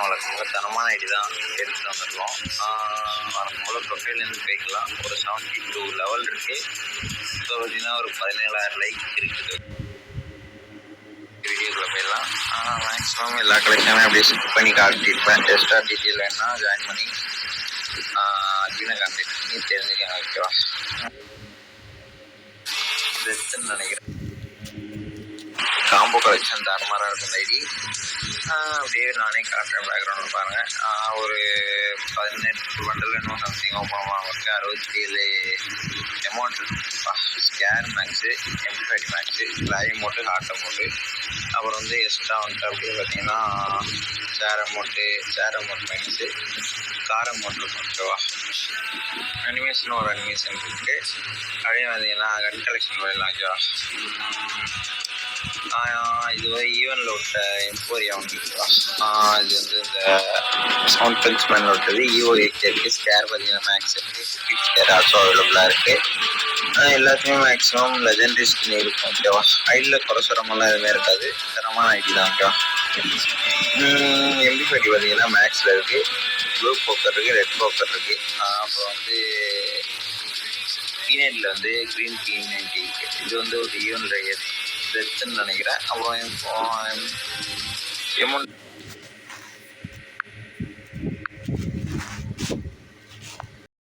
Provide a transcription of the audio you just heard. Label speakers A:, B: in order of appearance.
A: வழக்கம் போல் தரமான ஐடி தான் எடுத்துகிட்டு வந்துருக்கோம். வழக்கம் போல் ப்ரொஃபைல்லேருந்து போய்க்கலாம். ஒரு 72 லெவல் இருக்குது. இப்போ பார்த்திங்கன்னா ஒரு 17,000 லைக் இருக்குது. வீடியோக்குள்ளே போயிடலாம். மேக்ஸிமம் எல்லா கலெக்ஷனும் அப்படியே செக் பண்ணி காட்டியிருப்பேன். எக்ஸ்ட்ரா டீட்டெயில் வேணுன்னா ஜாயின் பண்ணி அட்மினை கான்டெக்ட் பண்ணி தெரிஞ்சுக்கங்க. ஓகேவா? பெஸ்ட்டுன்னு நினைக்கிறேன். காம்போ கலெக்ஷன் தரமாக இருக்கும் ஐடி. அப்படியே நானே காட்டுறேன். பேக்ரவுண்ட் பாருங்கள். ஒரு 18 பண்டல் இன்னும் சம்திங் ஓப்பன் வாங்க 67 அமௌண்ட் ஸ்கேர் max, MP5 max, live amount, hard amount. அப்புறம் வந்து எக்ஸ்ட்ரா வந்துட்டு அப்படியே பார்த்தீங்கன்னா share amount minus, car amount இருக்கும். ஓகேவா? அனிமேஷன் ஒரு அனிமேஷன் இருக்குது. அப்படியே பார்த்தீங்கன்னா கன் கலெக்ஷன் வரலாம். ஓகேவா? இது வந்து ஈவனில் விட்ட எம்போரியா ஒன்று இருக்குவா. இது வந்து இந்த சவுண்ட் பென்ஸ்மேனில் விட்டது EO8 இருக்குது. ஸ்கேர் பார்த்தீங்கன்னா மேக்ஸ் இருக்குது. ஸ்பீட் ஸ்கேர் ஆல்சோ அவைலபிளாக இருக்குது. எல்லாத்துலேயும் மேக்ஸிமம் லெஜெண்டரி ஸ்கின் இருக்கும். ஓகேவா? ஐடியில் குறை சொல்கிறமெல்லாம் எதுவுமே இருக்காது. தரமான ஐடி தான். ஓகேவா? MP5 பார்த்தீங்கன்னா மேக்ஸில் இருக்குது. ப்ளூ போக்கர் இருக்குது, ரெட் போக்கர் இருக்குது. அப்புறம் வந்து P9ல் வந்து க்ரீன் P90 இருக்குது. இது வந்து ஒரு ஈவன் ரெஸ்ன்னு நினைக்கிறேன். அப்புறம் எமௌண்ட்